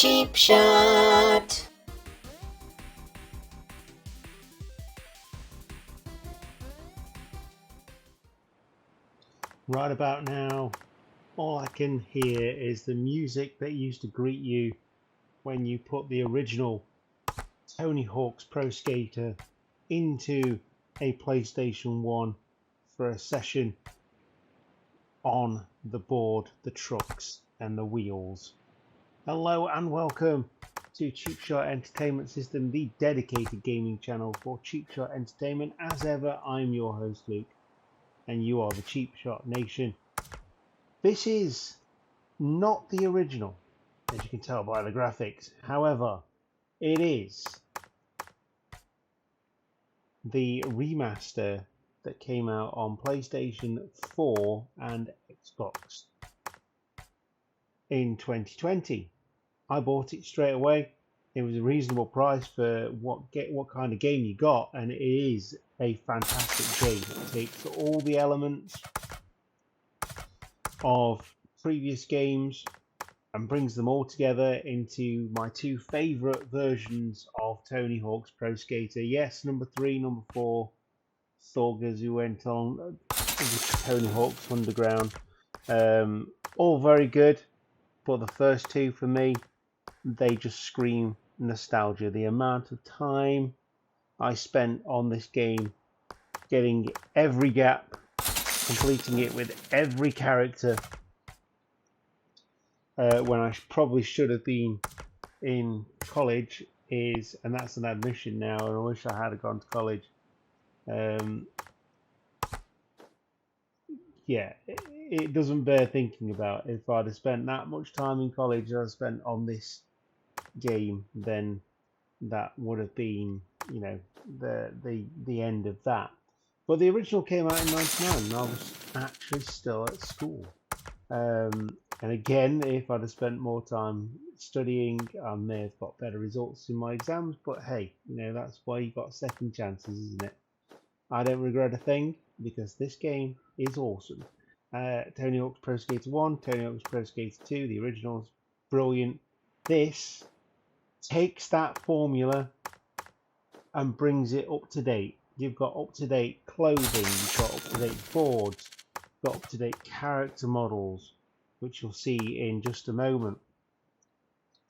Cheap Shot. Right about now, all I can hear is the music that used to greet you when you put the original Tony Hawk's Pro Skater into a PlayStation 1 for a session on the board, the trucks and the wheels. Hello and welcome to Cheap Shot Entertainment System, the dedicated gaming channel for Cheap Shot Entertainment. As ever, I'm your host Luke, and you are the Cheap Shot Nation. This is not the original, as you can tell by the graphics. However, it is the remaster that came out on PlayStation 4 and Xbox in 2020. I bought it straight away. It was a reasonable price for what kind of game you got, and it is a fantastic game. It takes all the elements of previous games and brings them all together into my two favourite versions of Tony Hawk's Pro Skater. Yes, number 3, number 4, Thorgers who went on Tony Hawk's Underground. All very good, but the first two for me, they just scream nostalgia. The amount of time I spent on this game, getting every gap, completing it with every character, when I probably should have been in college, and that's an admission now, and I wish I had gone to college. Yeah, it doesn't bear thinking about. If I'd have spent that much time in college as I spent on this game, then that would have been, you know, the end of that. But the original came out in '99, and I was actually still at school. And again, if I'd have spent more time studying, I may have got better results in my exams. But hey, you know, that's why you got second chances, isn't it? I don't regret a thing, because this game is awesome. Tony Hawk's Pro Skater 1, Tony Hawk's Pro Skater 2, the original's brilliant. This takes that formula and brings it up to date. You've got up to date clothing, you've got up to date boards, you've got up to date character models, which you'll see in just a moment.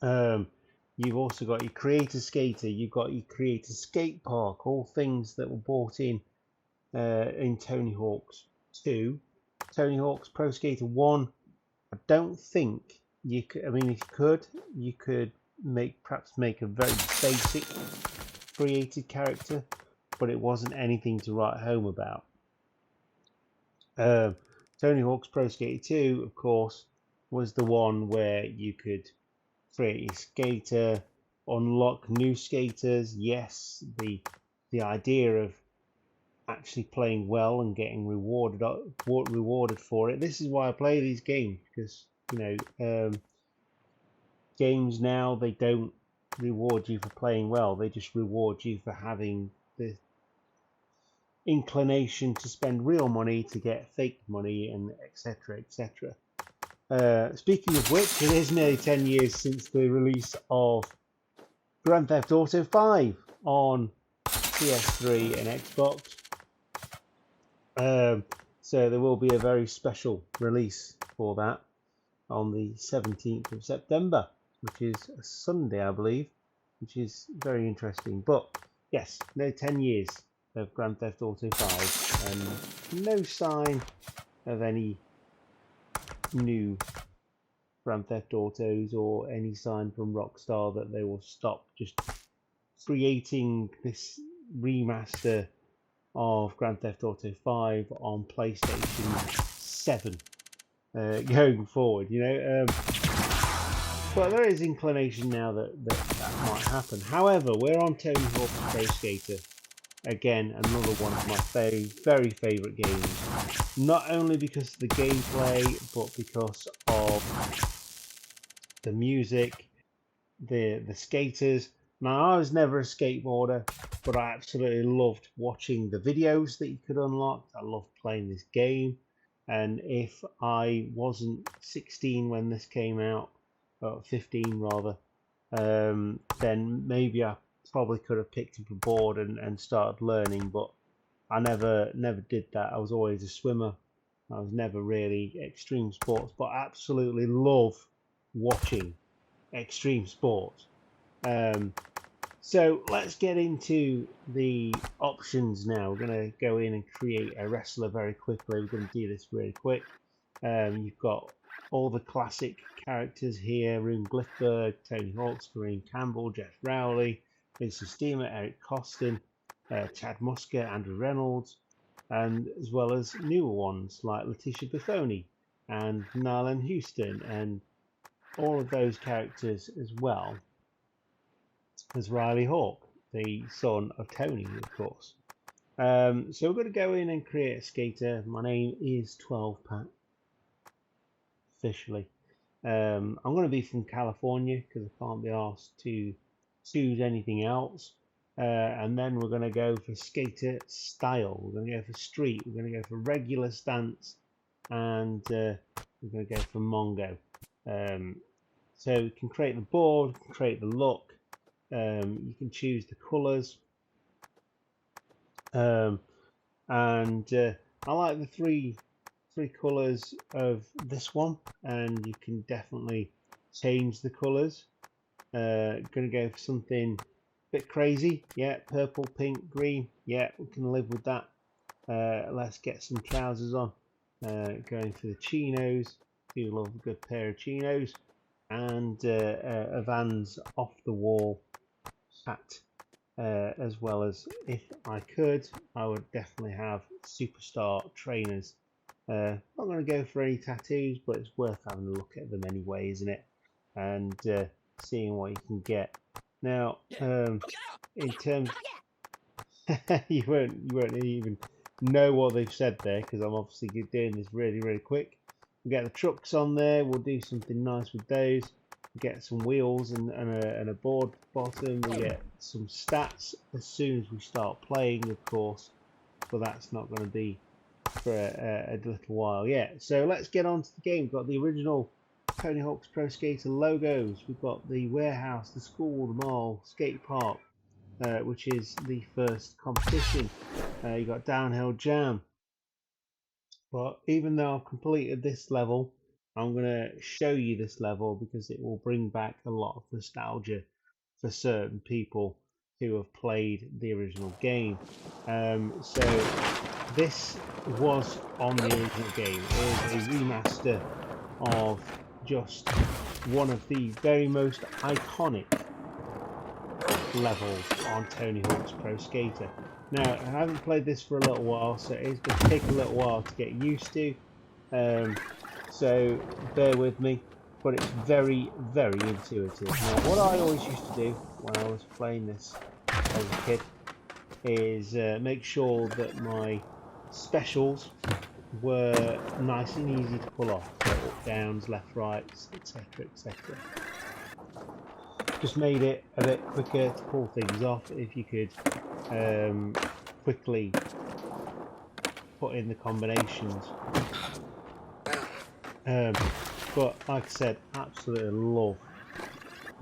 You've also got your creator skater, you've got your creator skate park, all things that were brought in Tony Hawk's 2. Tony Hawk's Pro Skater 1, I don't think you could, I mean, if you could perhaps make a very basic created character, but it wasn't anything to write home about. Tony Hawk's Pro Skater 2, of course, was the one where you could create a skater, unlock new skaters. Yes, the idea of actually playing well and getting rewarded for it. This is why I play these games, because, you know, games now, they don't reward you for playing well, they just reward you for having the inclination to spend real money to get fake money, and etc, etc. Speaking of which, it is nearly 10 years since the release of Grand Theft Auto 5 on PS3 and Xbox. So there will be a very special release for that on the 17th of September, which is a Sunday, I believe, which is very interesting. But yes, no 10 years of Grand Theft Auto 5, and no sign of any new Grand Theft Autos, or any sign from Rockstar that they will stop just creating this remaster of Grand Theft Auto 5 on PlayStation 7 going forward, you know. But there is inclination now that might happen. However, we're on Tony Hawk's Pro Skater. Again, another one of my very favourite games. Not only because of the gameplay, but because of the music, the skaters. Now, I was never a skateboarder, but I absolutely loved watching the videos that you could unlock. I loved playing this game. And if I wasn't 16 when this came out, or 15 rather, then maybe I probably could have picked up a board and started learning, but I never did that. I was always a swimmer. I was never really extreme sports, but I absolutely love watching extreme sports. So let's get into the options now. We're going to go in and create a wrestler very quickly. We're going to do this really quick. You've got all the classic characters here: Rune Glifberg, Tony Hawk's, Kareem Campbell, Jeff Rowley, Vincent Steamer, Eric Costin, Chad Musker, Andrew Reynolds, and as well as newer ones like Letitia Buffoni and Nylan Houston, and all of those characters as well as Riley Hawk, the son of Tony, of course. So we're going to go in and create a skater. My name is 12Pat, officially. I'm going to be from California because I can't be asked to choose anything else. And then we're going to go for skater style. We're going to go for street. We're going to go for regular stance, and we're going to go for Mongo. So you can create the board, you can create the look. You can choose the colours, and I like the three colours of this one, and you can definitely change the colours. Going to go for something a bit crazy. Yeah, purple, pink, green. Yeah, we can live with that. Let's get some trousers on. Going for the chinos. Do love a good pair of chinos, and a Vans off the wall hat, as well as, if I could, I would definitely have superstar trainers. Not going to go for any tattoos, but it's worth having a look at them anyway, isn't it? And seeing what you can get. Now, in terms, you won't even know what they've said there, because I'm obviously doing this really quick. We get the trucks on there. We'll do something nice with those. Get some wheels and a board bottom. We get some stats as soon as we start playing, of course, but that's not going to be for a little while yet. So let's get on to the game. We've got the original Tony Hawk's Pro Skater logos. We've got the warehouse, the school, the mall, skate park, which is the first competition. You got Downhill Jam. But even though I've completed this level, I'm going to show you this level because it will bring back a lot of nostalgia for certain people who have played the original game. So this was on the original game. It is a remaster of just one of the very most iconic levels on Tony Hawk's Pro Skater. Now, I haven't played this for a little while, so it is going to take a little while to get used to. So bear with me, but it's very intuitive. Now, what I always used to do when I was playing this as a kid is make sure that my specials were nice and easy to pull off. So up, downs, left, rights, etc, etc. Just made it a bit quicker to pull things off if you could quickly put in the combinations. But like I said, absolutely love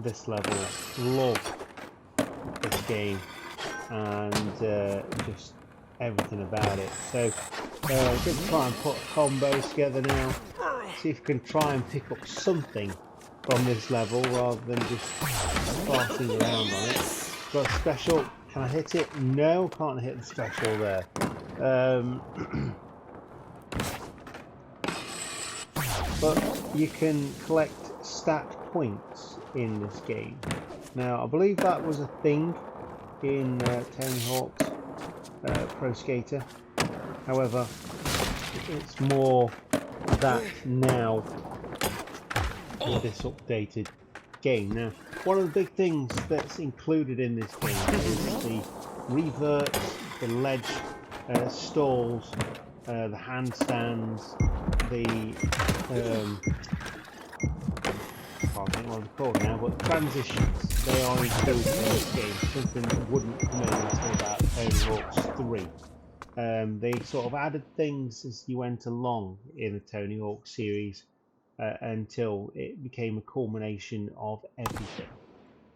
this level, love this game, and just everything about it. So I'm going to try and put combos together now, see if we can try and pick up something from this level rather than just farting around on it. Got a special. Can I hit it? No, can't hit the special there. But you can collect stat points in this game. Now, I believe that was a thing in Tony Hawk's Pro Skater. However, it's more that now in this updated game. Now, one of the big things that's included in this game is the reverts, the ledge stalls, the handstands, the I can't think what they're called now, but transitions. They are included in this game, something that wouldn't come in until about Tony Hawk's 3. They sort of added things as you went along in the Tony Hawk series until it became a culmination of everything.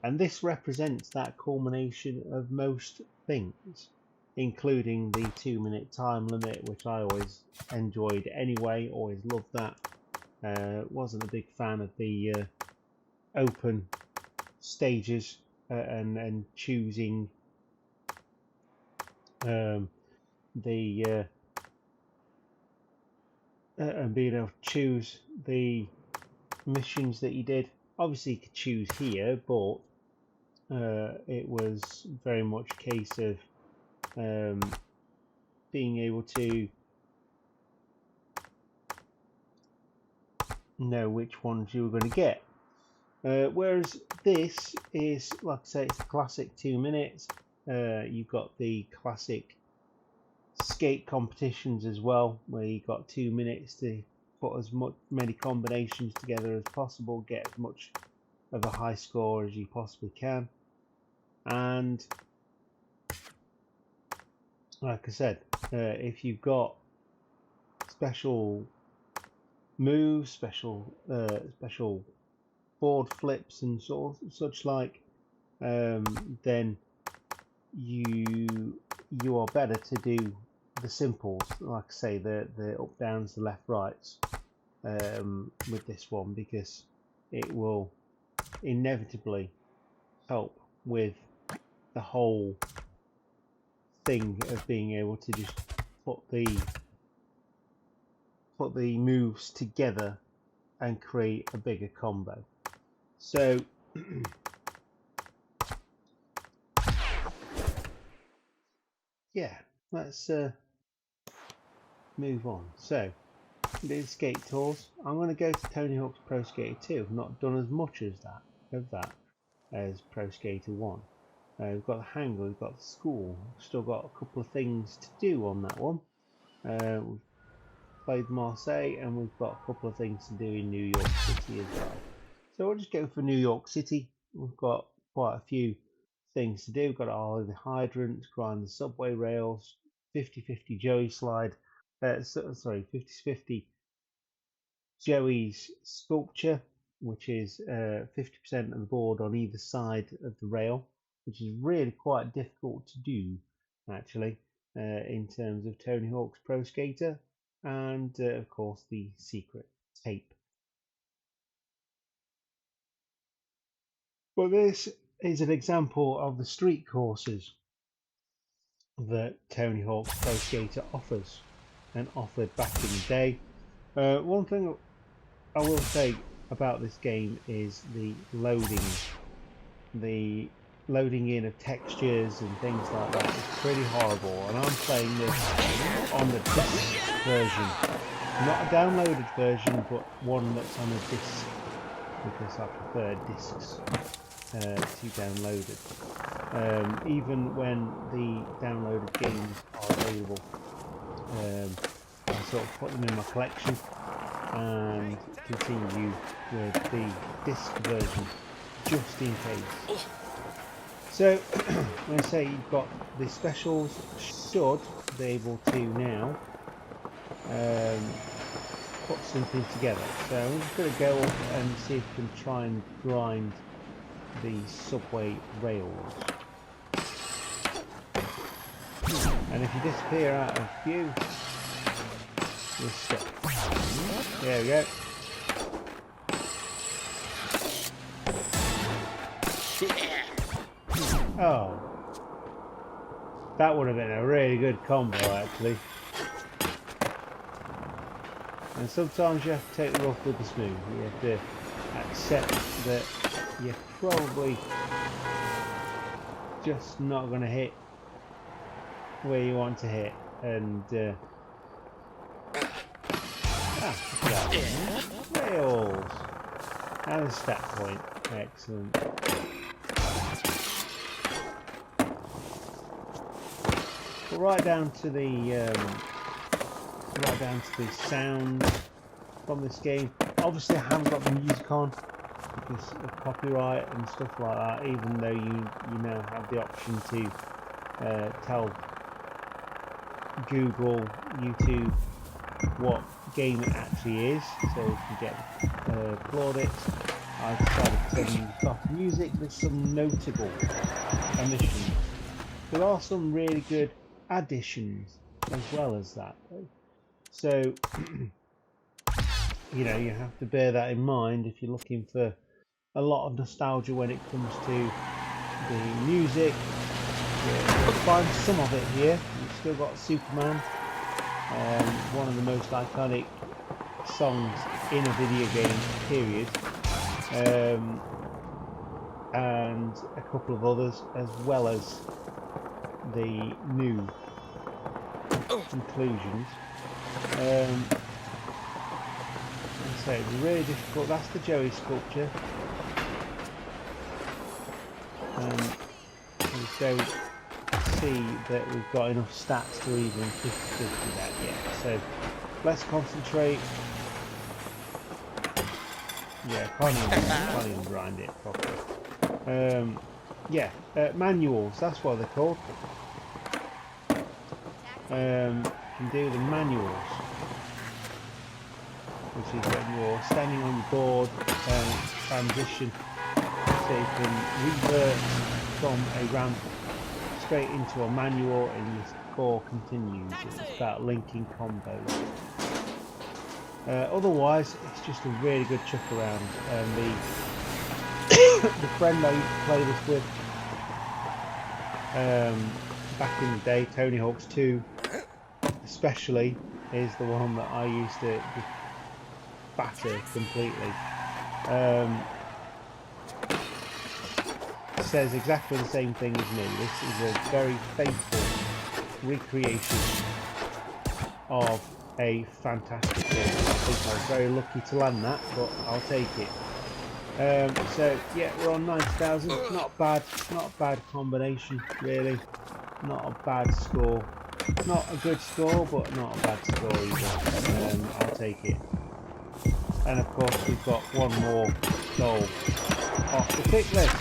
And this represents that culmination of most things, including the 2-minute time limit, which I always enjoyed anyway, always loved that. Wasn't a big fan of the open stages and choosing and being able to choose the missions that you did. Obviously you could choose here, but it was very much a case of being able to know which ones you were going to get. Whereas this is, like I say, it's the classic 2 minutes. You've got the classic skate competitions as well, where you've got 2 minutes to put as many combinations together as possible, get as much of a high score as you possibly can. And like I said, if you've got special moves, special board flips and such like, then you are better to do the simples, like I say, the up downs, the left rights, with this one, because it will inevitably help with the whole thing of being able to just put the moves together and create a bigger combo. So yeah, let's move on. So the skate tours, I'm going to go to Tony Hawk's Pro Skater 2. I've not done as much as that as Pro Skater 1. We've got the hangar, we've got the school, we've still got a couple of things to do on that one. We've played Marseille, and we've got a couple of things to do in New York City as well. So we'll just go for New York City. We've got quite a few things to do. We've got all the hydrants, grind the subway rails, 50-50 Joey slide, sorry, 50-50 Joey's sculpture, which is 50% of the board on either side of the rail, which is really quite difficult to do, actually, in terms of Tony Hawk's Pro Skater, and of course the secret tape. Well, this is an example of the street courses that Tony Hawk's Pro Skater offers and offered back in the day. One thing I will say about this game is the loading in of textures and things like that is pretty horrible, and I'm playing this on the disc version, not a downloaded version, but one that's on a disc, because I prefer discs to downloaded. Even when the downloaded games are available, I sort of put them in my collection and continue with the disc version just in case. So when I say you've got the specials, should be able to now put something together. So I'm just going to go up and see if we can try and grind the subway rails. And if you disappear out of view, you're stuck. There we go. Oh, that would have been a really good combo, actually. And sometimes you have to take the rough with the smooth. You have to accept that you're probably just not going to hit where you want to hit, and rails and a stat point. Excellent. But right down to the sound from this game. Obviously, I haven't got the music on because of copyright and stuff like that. Even though you now have the option to tell Google, YouTube what game it actually is, so you can get plaudits. I decided to turn off music with some notable omissions. There are some really good additions as well as that, though. So, you know, you have to bear that in mind if you're looking for a lot of nostalgia when it comes to the music. You'll find some of it here. You've still got Superman, one of the most iconic songs in a video game, period. And a couple of others, as well as the new inclusions. So it's really difficult. That's the Joey sculpture. We don't see that we've got enough stats to even 50-50 that yet. So let's concentrate. Yeah, can't even grind it properly. Yeah, manuals, that's what they're called. You can do the manuals, which is when you're standing on your board and transition, so you can revert from a ramp straight into a manual and your score continues. It's about linking combos. Otherwise, it's just a really good chuck around. The friend I used to play this with back in the day, Tony Hawk's 2 especially, is the one that I used to just batter completely. Says exactly the same thing as me. This is a very faithful recreation of a fantastic game. I think I was very lucky to land that, but I'll take it. So yeah, we're on 90,000. Not bad combination, really. Not a bad score. Not a good score, but not a bad score either. I'll take it. And of course, we've got one more goal off the tick list,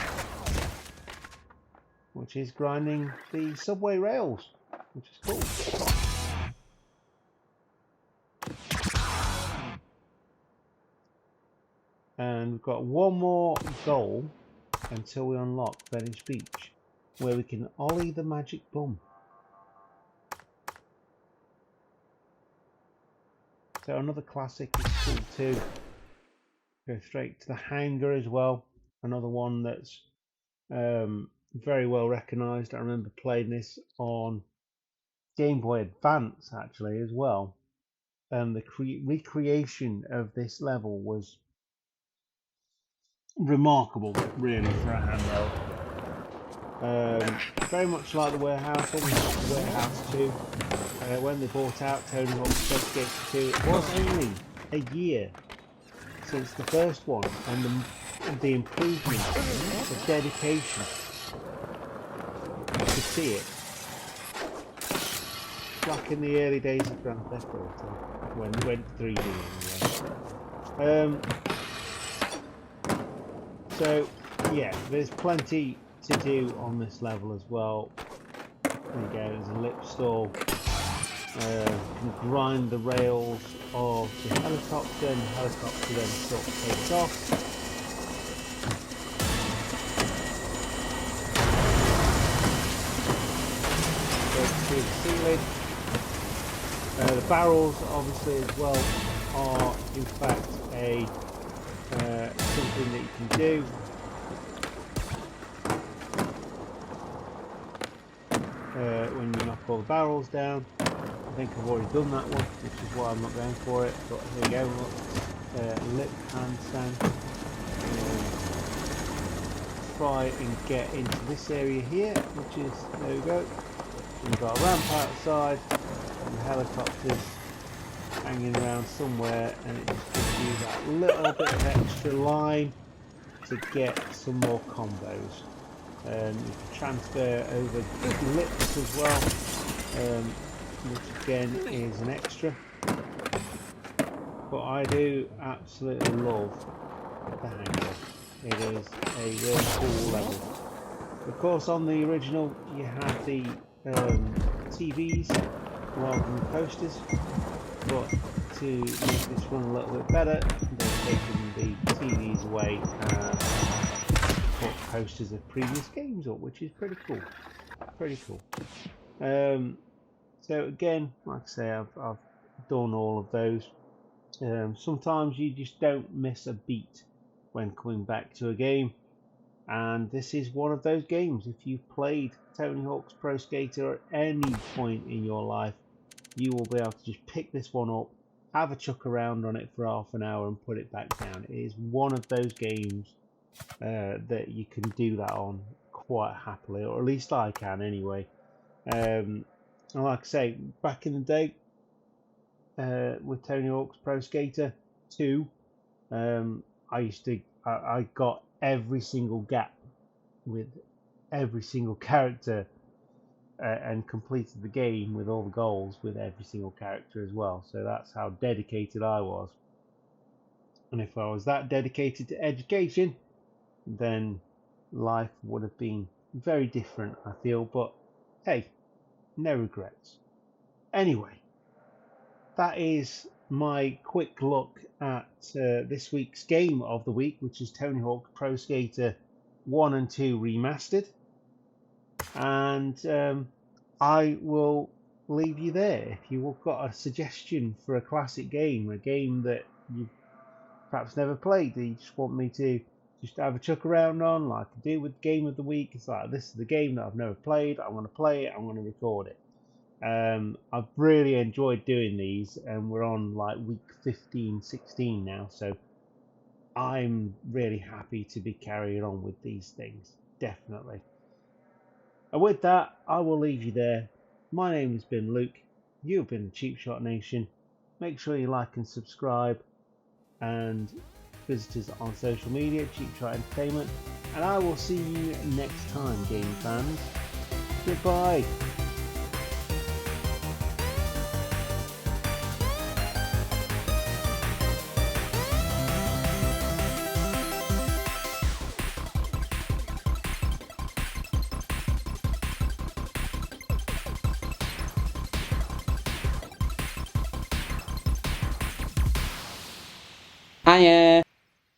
which is grinding the subway rails, which is cool. And we've got one more goal until we unlock Venice Beach, where we can ollie the magic bum. So another classic is cool too. Go straight to the hangar as well. Another one that's very well recognised. I remember playing this on Game Boy Advance actually as well. And the recreation of this level was remarkable, really, for a handheld. Very much like the Warehouse, almost the Warehouse 2. When they bought out Tony Hawk's 2, it was only a year since the first one, and the improvement, the dedication, you could see it. Back in the early days of Grand Theft Auto, when we went 3D anyway. So yeah, there's plenty to do on this level as well. There you go, there's a lip stall. You can grind the rails of the helicopter, and the helicopter then sort of takes off. Go through the ceiling. The barrels, obviously, as well, are in fact a something that you can do. When you knock all the barrels down. I think I've already done that one, which is why I'm not going for it. But here we go. Look, lip handstand. Try and get into this area here, which is, there we go. We've got a ramp outside, and the helicopters hanging around somewhere, and it just gives you that little bit of extra line to get some more combos. You can transfer over the lips as well, which again is an extra. But I do absolutely love the hangar. It is a really cool level. Of course, on the original you had the TVs rather than posters, but to make this run a little bit better, they've taken the TVs away and put posters of previous games up, which is pretty cool. Pretty cool. So again, like I say, I've done all of those. Sometimes you just don't miss a beat when coming back to a game, and this is one of those games. If you've played Tony Hawk's Pro Skater at any point in your life, you will be able to just pick this one up, have a chuck around on it for half an hour and put it back down. It is one of those games that you can do that on quite happily, or at least I can anyway. And like I say, back in the day with Tony Hawk's Pro Skater 2, I got every single gap with every single character and completed the game with all the goals with every single character as well. So that's how dedicated I was. And if I was that dedicated to education, then life would have been very different, I feel. But hey, no regrets. Anyway, that is my quick look at this week's game of the week, which is Tony Hawk Pro Skater 1 and 2 Remastered. And I will leave you there. If you've got a suggestion for a classic game, a game that you've perhaps never played, that you just want me to just have a chuck around on, like I do with Game of the Week, it's like, this is the game that I've never played, I want to play it, I want to record it. I've really enjoyed doing these, and we're on like week 15, 16 now, so I'm really happy to be carrying on with these things, definitely. And with that, I will leave you there. My name has been Luke, you've been the Cheap Shot Nation. Make sure you like and subscribe, and visit us on social media, Cheap Shot Entertainment, and I will see you next time, game fans. Goodbye. Hiya.